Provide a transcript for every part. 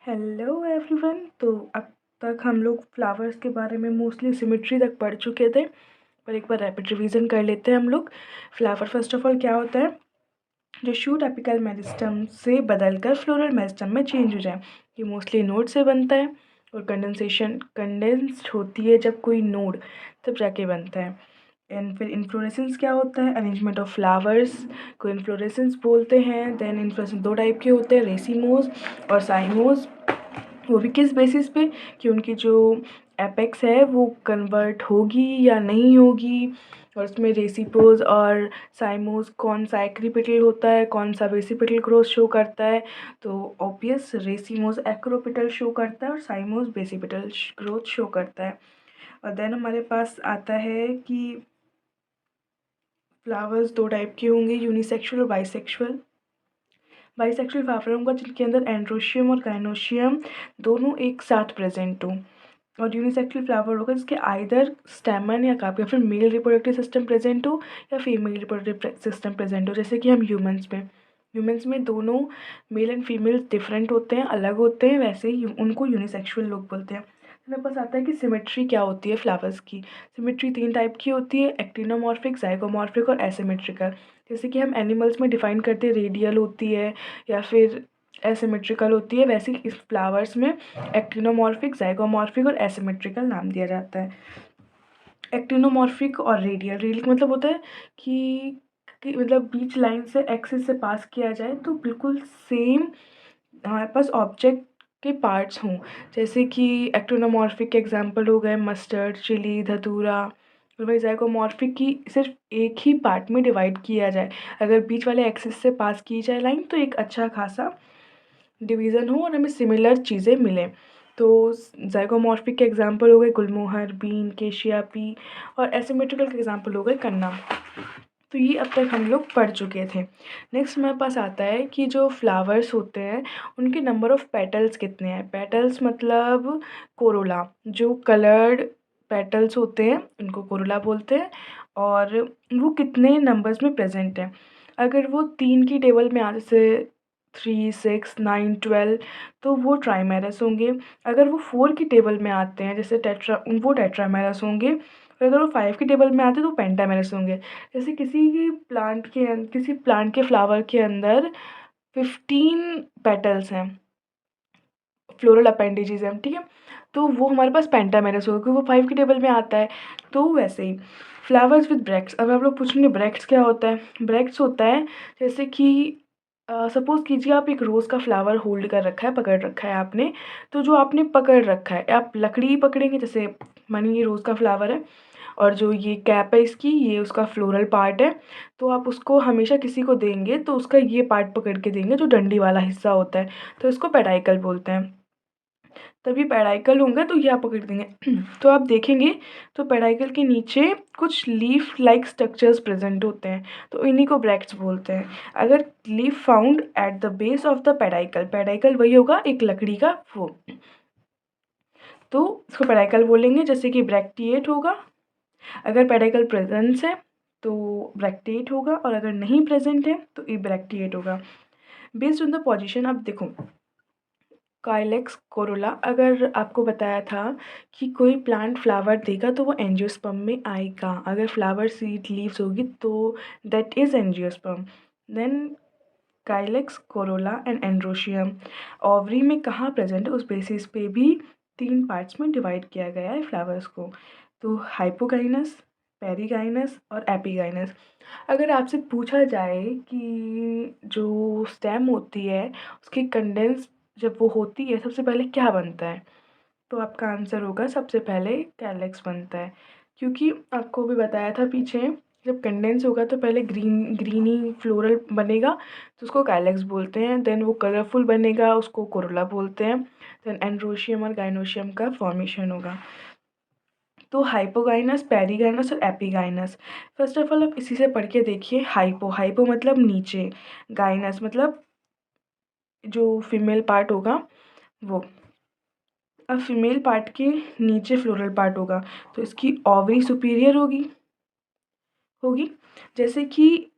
Hello everyone. तो अब तक हम लोग फ्लावर्स के बारे में मोस्टली सिमेट्री तक पढ़ चुके थे, पर एक बार रैपिड रिवीजन कर लेते हैं हम लोग। फ्लावर फर्स्ट ऑफ ऑल क्या होता है, जो शूट एपिकल मेरिस्टम से बदलकर फ्लोरल मेरिस्टम में चेंज हो जाए। ये मोस्टली नोड से बनता है और कंडेंस्ड होती है जब कोई नोड तब जाके बनता है। एंड फिर इन्फ्लोरेसेंस क्या होता है, अरेंजमेंट ऑफ फ्लावर्स को इन्फ्लोरेसेंस बोलते हैं। देन इन्फ्लोरेसेंस दो टाइप के होते हैं, रेसिमोज और साइमोज। वो भी किस बेसिस पे कि उनकी जो एपेक्स है वो कन्वर्ट होगी या नहीं होगी, और उसमें रेसिपोज और साइमोज कौन सा एक्रीपिटल होता है, कौन सा बेसिपिटल ग्रोथ शो करता है। तो ऑब्वियस रेसिमोज एक्रोपिटल शो करता है और साइमोज बेसिपिटल ग्रोथ शो करता है। और देन हमारे पास आता है कि फ्लावर्स दो टाइप के होंगे, यूनिसेक्सुअल और बाइसेक्सुअल। बाइसेक्सुअल फ्लावर होगा जिनके अंदर एंड्रोशियम और गाइनोशियम दोनों एक साथ प्रेजेंट हो, और यूनिसेक्सुअल फ्लावर होगा जिसके आइदर स्टेमन या काप या फिर मेल रिप्रोडक्टिव सिस्टम प्रेजेंट हो या फीमेल रिप्रोडक्टिव सिस्टम प्रेजेंट हो। जैसे कि हम ह्यूमंस में दोनों मेल एंड फीमेल डिफरेंट होते हैं, अलग होते हैं, वैसे ही उनको यूनिसेक्सुअल लोग बोलते हैं। तो मेरे पास आता है कि सिमेट्री क्या होती है फ्लावर्स की। सिमेट्री तीन टाइप की होती है, एक्टिनोमॉर्फिक, जाइगोमॉर्फिक और एसिमेट्रिकल। जैसे कि हम एनिमल्स में डिफाइन करते हैं, रेडियल होती है या फिर एसिमेट्रिकल होती है, वैसे इस फ्लावर्स में एक्टिनोमॉर्फिक, जाइगोमॉर्फिक और एसिमेट्रिकल नाम दिया जाता है। एक्टिनोमॉर्फिक और रेडियल का मतलब होता है कि मतलब बीच लाइन से एक्सिस से पास किया जाए तो बिल्कुल सेम हमारे पास ऑब्जेक्ट के पार्ट्स हों। जैसे कि एक्टिनोमॉर्फिक के एग्जांपल हो गए मस्टर्ड, चिली, धतूरा। और वही जाइगोमॉर्फिक की सिर्फ एक ही पार्ट में डिवाइड किया जाए, अगर बीच वाले एक्सिस से पास की जाए लाइन तो एक अच्छा खासा डिवीज़न हो और हमें सिमिलर चीज़ें मिलें। तो ज़ाइगोमॉर्फिक के एग्जांपल हो गए गुलमोहर, बीन, केशिया पी, और एसिमेट्रिकल के एग्जांपल हो गए कन्ना। तो ये अब तक हम लोग पढ़ चुके थे। नेक्स्ट हमारे पास आता है कि जो फ्लावर्स होते हैं उनके नंबर ऑफ़ पेटल्स कितने हैं। पेटल्स मतलब कोरोला, जो कलर्ड पेटल्स होते हैं उनको कोरोला बोलते हैं, और वो कितने नंबर्स में प्रेजेंट हैं। अगर वो 3 की टेबल में आ, जैसे 3, 6, 9, 12, तो वो ट्राइमेरस होंगे। अगर वो 4 की टेबल में आते हैं जैसे वो टेट्रामेरस होंगे, और अगर वो 5 की टेबल में आते हैं तो पेंटामेरस होंगे। जैसे किसी प्लांट के फ्लावर के अंदर 15 पेटल्स हैं, फ्लोरल अपेंडेजेस हैं, ठीक है, तो वो हमारे पास पेंटामेरस होगा क्योंकि वो 5 की टेबल में आता है। तो वैसे ही फ्लावर्स विद ब्रैक्ट्स। अब आप लोग पूछेंगे ब्रैक्ट्स क्या होता है। ब्रैक्ट्स होता है जैसे कि सपोज़ कीजिए आप एक रोज़ का फ्लावर होल्ड कर रखा है, पकड़ रखा है आपने। तो जो आपने पकड़ रखा है, आप लकड़ी ही पकड़ेंगे, जैसे मानिए ये रोज़ का फ्लावर है और जो ये कैप है इसकी, ये उसका फ्लोरल पार्ट है। तो आप उसको हमेशा किसी को देंगे तो उसका ये पार्ट पकड़ के देंगे जो डंडी वाला हिस्सा होता है, तो इसको पेडाइकल बोलते हैं। तभी पेडाइकल होंगे तो ये आप पकड़ देंगे। तो आप देखेंगे तो पेडाइकल के नीचे कुछ लीफ लाइक स्ट्रक्चर्स प्रेजेंट होते हैं, तो इन्हीं को ब्रैक्ट्स बोलते हैं। अगर leaf found at the base of the pedicel, pedicel वही होगा एक लकड़ी का वो, तो इसको पेडाइकल बोलेंगे। जैसे कि ब्रैक्टिएट होगा, अगर पेडाइकल प्रेजेंस है तो ब्रैक्टिएट होगा, और अगर नहीं प्रेजेंट है तो इब्रैक्टिएट होगा। बेस्ड ऑन द पोजीशन, अब देखो काइलेक्स कोरोला, अगर आपको बताया था कि कोई प्लांट फ्लावर देगा तो वो एंजियोस्पर्म में आएगा। अगर फ्लावर सीड लीव्स होगी तो that is angiosperm. Then calyx corolla and androecium ovary में कहाँ प्रेजेंट है, उस बेसिस पे भी 3 पार्ट्स में डिवाइड किया गया है फ्लावर्स को। तो हाइपोगाइनस, पेरीगाइनस और एपीगाइनस। अगर आपसे पूछा जाए कि जो स्टेम होती है उसकी कंडेंस जब वो होती है सबसे पहले क्या बनता है, तो आपका आंसर होगा सबसे पहले कैलेक्स बनता है। क्योंकि आपको भी बताया था पीछे, जब कंडेंस होगा तो पहले ग्रीनी फ्लोरल बनेगा तो उसको कैलेक्स बोलते हैं। देन वो कलरफुल बनेगा, उसको कोरोला बोलते हैं। देन एंड्रोशियम और गाइनोशियम का फॉर्मेशन होगा। तो हाइपोगाइनस, पेरीगाइनस और एपीगाइनस। फर्स्ट ऑफ ऑल आप इसी से पढ़ के देखिए। हाइपो मतलब नीचे, गाइनस मतलब जो फीमेल पार्ट होगा वो। अब फीमेल पार्ट के नीचे फ्लोरल पार्ट होगा तो इसकी ओवरी सुपीरियर होगी। जैसे कि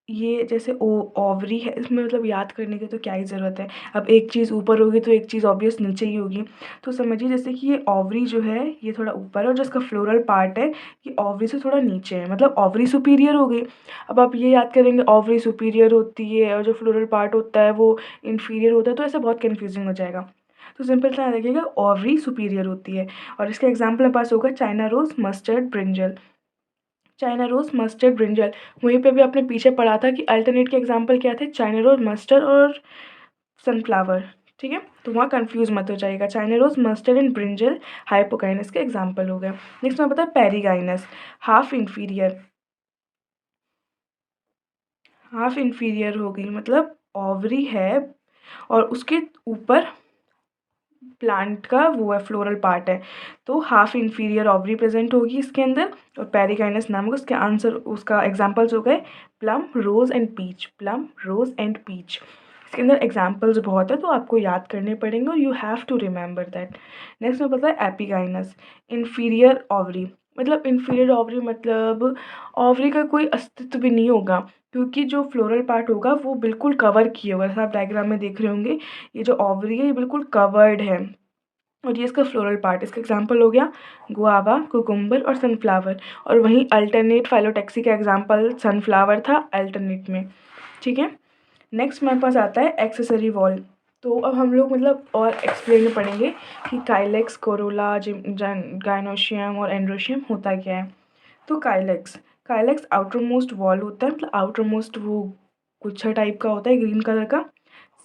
ये जैसे ओ ओवरी है, इसमें मतलब याद करने की तो क्या ही ज़रूरत है। अब एक चीज़ ऊपर होगी तो एक चीज़ ऑब्वियस नीचे ही होगी। तो समझिए जैसे कि ये ओवरी जो है ये थोड़ा ऊपर है और जो इसका फ्लोरल पार्ट है ये ओवरी से थोड़ा नीचे है, मतलब ओवरी सुपीरियर हो गई। अब आप ये याद करेंगे ओवरी सुपीरियर होती है और जो फ्लोरल पार्ट होता है वो इन्फीरियर होता है, तो ऐसे बहुत कन्फ्यूजिंग हो जाएगा। तो सिंपल सा देखिएगा ओवरी सुपीरियर होती है। और इसका एग्जाम्पल मेरे पास होगा China rose, mustard, brinjal. China rose, mustard, brinjal. वहीं पे भी आपने पीछे पढ़ा था कि अल्टरनेट के एग्जाम्पल क्या थे, चाइना रोज़, मस्टर्ड और सनफ्लावर। ठीक है, तो वहाँ कंफ्यूज मत हो जाइएगा। China rose, mustard and brinjal hypogynous के एग्जाम्पल हो गए। नेक्स्ट मैं पता है perigynous, half inferior. Half inferior हो गई मतलब ओवरी है और उसके ऊपर प्लांट का वो है, फ्लोरल पार्ट है, तो हाफ इंफीरियर ओवरी प्रेजेंट होगी इसके अंदर। और पेरिकाइनस नाम होगा। उसके आंसर, उसका एग्जांपल्स हो गए plum, rose and peach. Plum, rose and peach. इसके अंदर एग्जांपल्स बहुत है तो आपको याद करने पड़ेंगे और you have to remember that. Next में पता है एपिगाइनस, इन्फीरियर ओवरी। मतलब इन्फीरियर ओवरी मतलब ओवरी का कोई अस्तित्व भी नहीं होगा, क्योंकि जो फ्लोरल पार्ट होगा वो बिल्कुल कवर किए होगा। जैसा आप डायग्राम में देख रहे होंगे ये जो ओवरी है ये बिल्कुल कवर्ड है और ये इसका फ्लोरल पार्ट। इसका एग्जांपल हो गया गुआवा, कुकुम्बर और सनफ्लावर। और वहीं अल्टरनेट फाइलोटैक्सी का एग्जांपल सनफ्लावर था अल्टरनेट में। ठीक है, नेक्स्ट मेरे पास आता है एक्सेसरी वॉल। तो अब हम लोग मतलब और एक्सप्लेन पढ़ेंगे कि काइलेक्स, कोरोला, गाइनोशियम और एंड्रोशियम होता क्या है। तो काइलेक्स, काइलेक्स आउटर मोस्ट वॉल होता है, मतलब आउटर मोस्ट वो गुच्छा टाइप का होता है ग्रीन कलर का,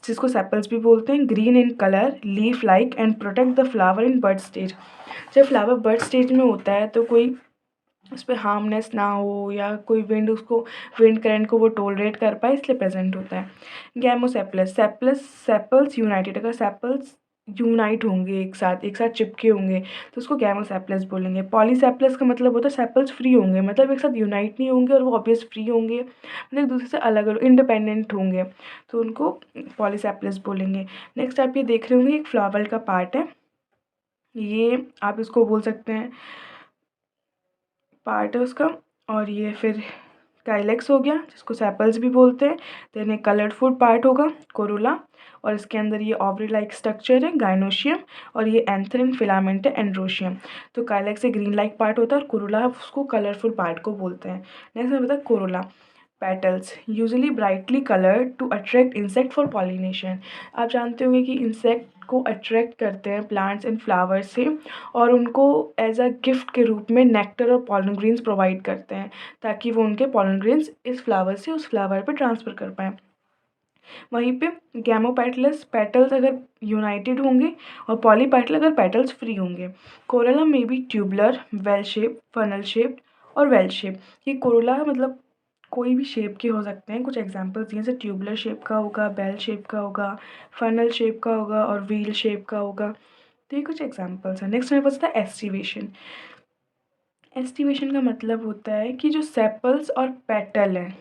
जिसको सेपल्स भी बोलते हैं। Green in colour, leaf like and protect the flower in bud stage. जब फ्लावर बर्ड स्टेज में होता है तो कोई उस पर हार्मनेस ना हो या कोई विंड उसको, विंड करंट को वो टोलरेट कर पाए, इसलिए प्रेजेंट होता है। गैमोसेप्लस, सेप्लस, सेपल्स यूनाइटेड, अगर सेपल्स यूनाइट होंगे एक साथ चिपके होंगे तो उसको गैमोसेप्लस बोलेंगे। पॉलीसेप्लस का मतलब होता है सेपल्स फ्री होंगे, मतलब एक साथ यूनाइट नहीं होंगे और वो ऑब्वियस फ्री होंगे, मतलब एक दूसरे से अलग अलग इंडिपेंडेंट होंगे, तो उनको पॉलीसेप्लस बोलेंगे। नेक्स्ट आप ये देख रहे होंगे एक फ्लावर का पार्ट है, ये आप इसको बोल सकते हैं पार्ट है उसका। और ये फिर काइलेक्स हो गया जिसको सेपल्स भी बोलते हैं। देन एक कलर्ड फूड पार्ट होगा कोरोला, और इसके अंदर ये ऑवरी लाइक स्ट्रक्चर है गाइनोशियम, और ये एंथरिन फिलामेंट है एंड्रोशियम। तो काइलेक्स एक ग्रीन लाइक पार्ट होता है और कोरोला उसको कलरफुल पार्ट को बोलते हैं। नेक्स्ट में बता corolla, petals usually brightly coloured to attract insect for pollination. आप जानते होंगे कि इंसेक्ट को अट्रैक्ट करते हैं प्लांट्स एंड फ्लावर्स से, और उनको एज अ गिफ्ट के रूप में नेक्टर और पॉलन ग्रेन्स प्रोवाइड करते हैं, ताकि वो उनके पॉलन ग्रेन्स इस फ्लावर से उस फ्लावर पर ट्रांसफ़र कर पाएँ। वहीं पे गैमोपेटलस, पेटल्स अगर यूनाइटेड होंगे और पॉलीपेटल अगर पेटल्स फ्री होंगे। कोरोला में be tubular, bell shape, funnel shape और वेल शेप। ये कोरोला मतलब कोई भी शेप के हो सकते हैं, कुछ एग्जांपल्स दिए जैसे ट्यूबुलर शेप का होगा, बेल शेप का होगा, फनल शेप का होगा और व्हील शेप का होगा। तो ये कुछ एग्जांपल्स हैं। नेक्स्ट मेरे पास था एस्टिवेशन। एस्टिवेशन का मतलब होता है कि जो सेपल्स और पेटल हैं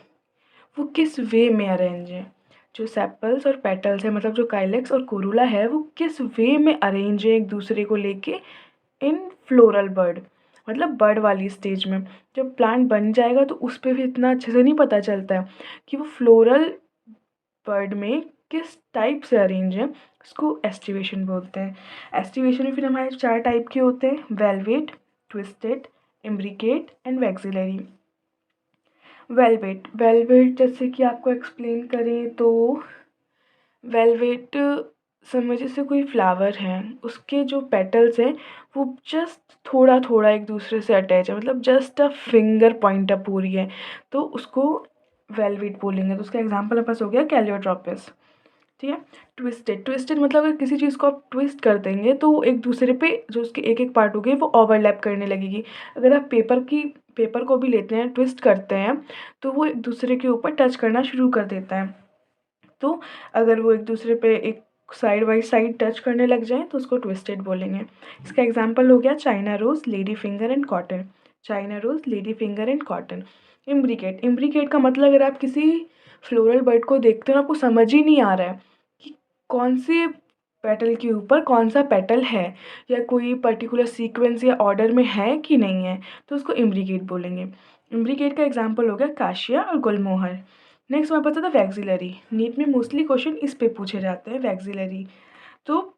वो किस वे में अरेंज है। जो सेपल्स और पेटल्स है मतलब जो काइलेक्स और कोरूला है वो किस वे में अरेंज है एक दूसरे को लेके इन फ्लोरल बर्ड, मतलब बर्ड वाली स्टेज में। जब प्लांट बन जाएगा तो उस पर भी इतना अच्छे से नहीं पता चलता है कि वो फ्लोरल बर्ड में किस टाइप से अरेंज है, उसको एस्टिवेशन बोलते हैं। एस्टिवेशन में फिर हमारे 4 टाइप के होते हैं, velvet, twisted, imbricate and vexillary. Velvet, velvet जैसे कि आपको एक्सप्लेन करें तो वेलवेट समझ जैसे कोई फ्लावर है, उसके जो पेटल्स हैं वो जस्ट थोड़ा थोड़ा एक दूसरे से अटैच है, मतलब just a finger point up हो रही है, तो उसको वेलवेट बोलेंगे। तो उसका एग्जांपल मेरे पास हो गया कैलियोट्रोपिस। ठीक है, ट्विस्टेड, ट्विस्टेड मतलब अगर किसी चीज़ को आप ट्विस्ट कर देंगे तो वो एक दूसरे पे जो उसके एक एक पार्ट हो गए वो ओवरलैप करने लगेगी। अगर आप पेपर को भी लेते हैं ट्विस्ट करते हैं तो वो एक दूसरे के ऊपर टच करना शुरू कर देता है। तो अगर वो एक दूसरे पे एक साइड बाई साइड टच करने लग जाएँ तो उसको ट्विस्टेड बोलेंगे। इसका एग्जांपल हो गया China rose, lady finger and cotton. China rose, lady finger and cotton. Imbricate, imbricate का मतलब अगर आप किसी फ्लोरल बर्ड को देखते हो आपको समझ ही नहीं आ रहा है कि कौन से पेटल के ऊपर कौन सा पेटल है या कोई पर्टिकुलर सीक्वेंस या ऑर्डर में है कि नहीं है, तो उसको इम्ब्रिकेट बोलेंगे। इम्ब्रिकेट का एग्जांपल हो गया काशिया और गुलमोहर। नेक्स्ट हमारे पास आता है वैक्सिलरी। नीट में मोस्टली क्वेश्चन इस पे पूछे जाते हैं, वैक्सिलरी। तो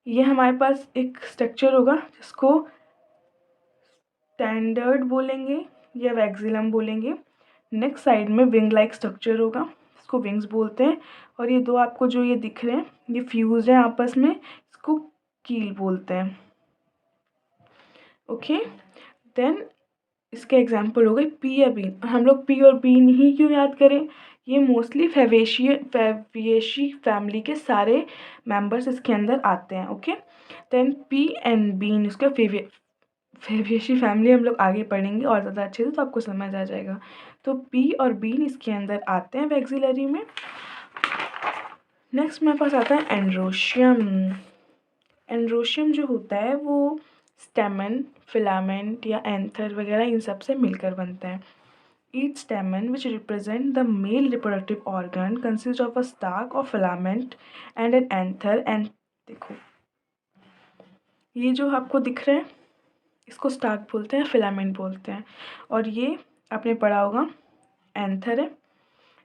ये हमारे पास एक स्ट्रक्चर होगा जिसको स्टैंडर्ड बोलेंगे या वैक्सिलम बोलेंगे। नेक्स्ट साइड में विंग लाइक स्ट्रक्चर होगा, इसको विंग्स बोलते हैं। और ये दो आपको जो ये दिख रहे हैं ये फ्यूज हैं आपस में, इसको कील बोलते हैं। ओके, देन इसके एग्जाम्पल हो गए पी या बीन। हम लोग पी और बीन ही क्यों याद करें, ये मोस्टली फेविएशी फैमिली के सारे मेंबर्स इसके अंदर आते हैं। Okay, then pea and bean इसका फेविएशी फैमिली हम लोग आगे पढ़ेंगे और ज़्यादा अच्छे से, तो आपको समझ आ जाएगा। तो पी और बीन इसके अंदर आते हैं वैक्सिलरी में। नेक्स्ट मेरे पास आता है एंड्रोशियम। एंड्रोशियम जो होता है वो स्टेमन, फिलामेंट या एंथर वगैरह इन सब से मिलकर बनता है। Each stamen which represent the male reproductive organ consists of a stalk or filament and an anther and देखो ये जो आपको दिख रहा है इसको स्टार्क बोलते हैं, फिलामेंट बोलते हैं। और ये आपने पढ़ा होगा एंथर है।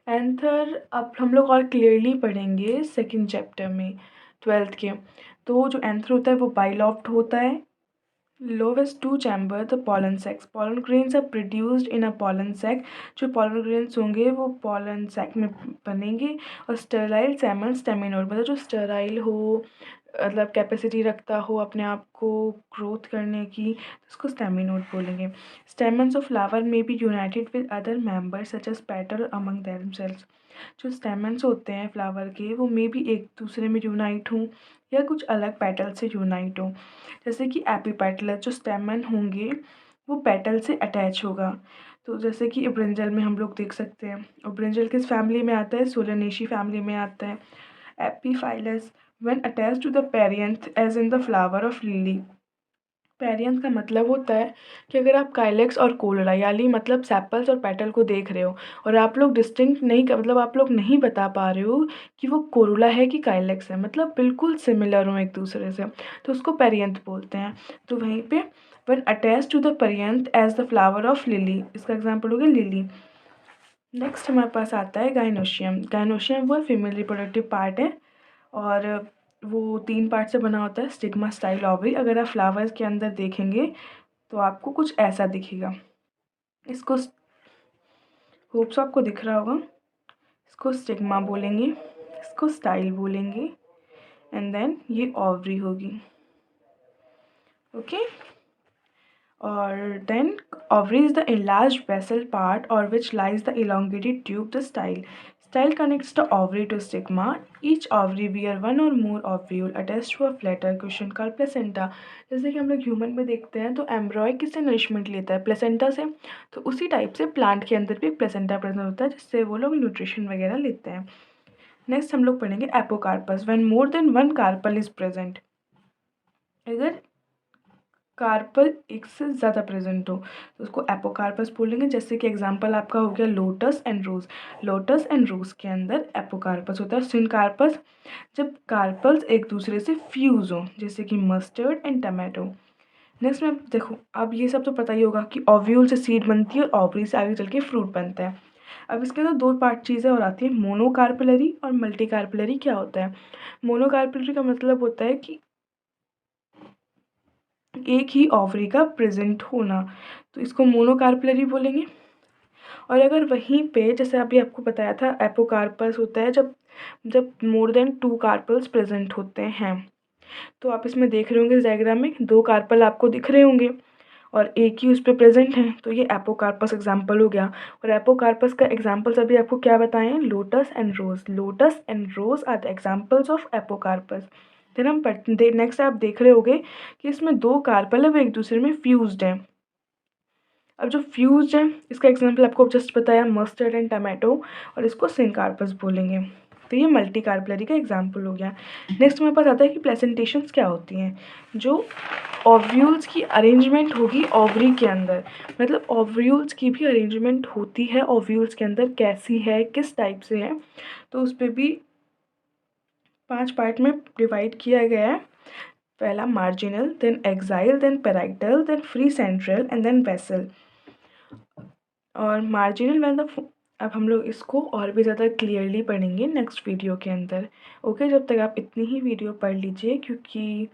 एंथर अब हम लोग और क्लियरली पढ़ेंगे सेकंड चैप्टर में 12th के। तो जो एंथर होता है वो बाइलॉफ्ट होता है। Lowest two chamber the pollen sacs. Pollen grains are produced in a pollen sac. जो pollen grains होंगे वो pollen sac में बनेंगे। और sterile stamen staminode मतलब जो sterile हो, मतलब कैपेसिटी रखता हो अपने आप को ग्रोथ करने की, उसको staminode बोलेंगे। Stamens of flower may be united with other members such as petal among themselves. जो स्टेमन्स होते हैं फ्लावर के वो मे भी एक दूसरे में यूनाइट हों या कुछ अलग पेटल से यूनाइट हों। जैसे कि एपीपेटलस जो स्टेमन होंगे वो पेटल से अटैच होगा। तो जैसे कि ब्रिंजल में हम लोग देख सकते हैं, और ब्रिंजल किस फैमिली में आता है, सोलेनेसी फैमिली में आता है। Epiphyllous when attach to the perianth as in the flower of lily. Perianth का मतलब होता है कि अगर आप काइलेक्स और कोलोरा यानी मतलब सेपल्स और पेटल को देख रहे हो और आप लोग डिस्टिंक्ट नहीं मतलब आप लोग नहीं बता पा रहे हो कि वो कोरोला है कि काइलेक्स है, मतलब बिल्कुल सिमिलर हो एक दूसरे से, तो उसको पेरियंथ बोलते हैं। तो वहीं पे when attach to the perianth as the flower of lily, इसका एग्जाम्पल हो गया लिली। नेक्स्ट हमारे पास आता है गाइनोशियम। गाइनोशियम वो फीमेल रिप्रोडक्टिव पार्ट है और वो 3 पार्ट से बना होता है, स्टिग्मा, स्टाइल, ओवरी। अगर आप फ्लावर्स के अंदर देखेंगे तो आपको कुछ ऐसा दिखेगा। इसको होप्स आपको दिख रहा होगा। इसको स्टिग्मा बोलेंगे, इसको स्टाइल बोलेंगे एंड देन ये ओवरी होगी। ओके, और then ovary is the enlarged basal part or which lies the elongated tube, the style. Style connects the ovary to stigma. Each ovary bear one or more ovule attached to a flatter cushion called placenta. जैसे कि हम लोग human में देखते हैं तो एम्ब्रॉय किससे nourishment लेता है, प्लेसेंटा से। तो उसी टाइप से प्लांट के अंदर भी एक प्लेसेंटा प्रेजेंट होता है जिससे वो लोग न्यूट्रिशन वगैरह लेते हैं। नेक्स्ट हम लोग पढ़ेंगे apocarpous. When more than one carpel is present, अगर कार्पल एक से ज़्यादा प्रेजेंट हो तो उसको एपोकार्पस बोलेंगे। जैसे कि एग्जांपल आपका हो गया lotus and rose. Lotus and rose के अंदर एपोकार्पस होता है। सिनकार्पस जब कार्पल्स एक दूसरे से फ्यूज हो, जैसे कि मस्टर्ड एंड टमाटो। नेक्स्ट में देखो, अब ये सब तो पता ही होगा कि ओव्यूल से सीड बनती है और ओवरी से आगे चल के फ्रूट बनता है। अब इसके अंदर 2 पार्ट चीज़ें और आती है, मोनोकार्पलरी और मल्टीकार्पलरी। क्या होता है मोनोकार्पलरी का मतलब होता है कि एक ही ओवरी का प्रेजेंट होना, तो इसको मोनोकार्पलरी बोलेंगे। और अगर वहीं पे जैसे अभी आपको बताया था एपोकार्पस होता है जब जब मोर देन 2 कार्पल्स प्रेजेंट होते हैं। तो आप इसमें देख रहे होंगे इस डायग्राम में 2 कार्पल आपको दिख रहे होंगे और एक ही उस पर प्रेजेंट है, तो ये एपोकार्पस एग्जाम्पल हो गया। और एपोकार्पस का एग्जाम्पल्स अभी आपको क्या बताएं, lotus and rose. Lotus and rose are the examples of apocarpous. फिर हम नेक्स्ट आप देख रहे होंगे कि इसमें 2 कार्पल है वो एक दूसरे में फ्यूज्ड हैं। अब जो फ्यूज्ड है इसका एग्जाम्पल आपको जस्ट बताया मस्टर्ड एंड टमाटो, और इसको सिनकार्पस बोलेंगे। तो ये मल्टी कार्पलरी का एग्जाम्पल हो गया। नेक्स्ट हमारे पास आता है कि प्लेसेंटेशंस क्या होती हैं। जो ओव्यूल्स की अरेंजमेंट होगी ओवरी के अंदर, मतलब ओव्यूल्स की भी अरेंजमेंट होती है ओव्यूल्स के अंदर, कैसी है किस टाइप से है, तो उस पर भी 5 पार्ट में डिवाइड किया गया है। पहला marginal, then axile, then parietal, then free central and then basal. और मार्जिनल अब हम लोग इसको और भी ज़्यादा क्लियरली पढ़ेंगे नेक्स्ट वीडियो के अंदर। ओके, जब तक आप इतनी ही वीडियो पढ़ लीजिए, क्योंकि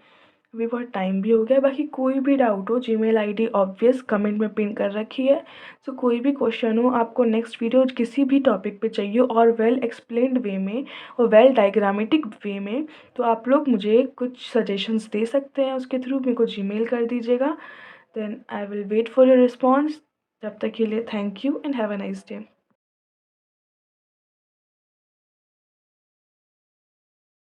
अभी बहुत टाइम भी हो गया। बाकी कोई भी डाउट हो, जीमेल आईडी ऑब्वियस कमेंट में पिन कर रखी है। सो कोई भी क्वेश्चन हो, आपको नेक्स्ट वीडियो किसी भी टॉपिक पे चाहिए और वेल एक्सप्लेन्ड वे में और वेल डायग्रामेटिक वे में, तो आप लोग मुझे कुछ सजेशंस दे सकते हैं, उसके थ्रू मेरे को जीमेल कर दीजिएगा। Then I will wait for your response. तब तक के लिए thank you and have a nice day.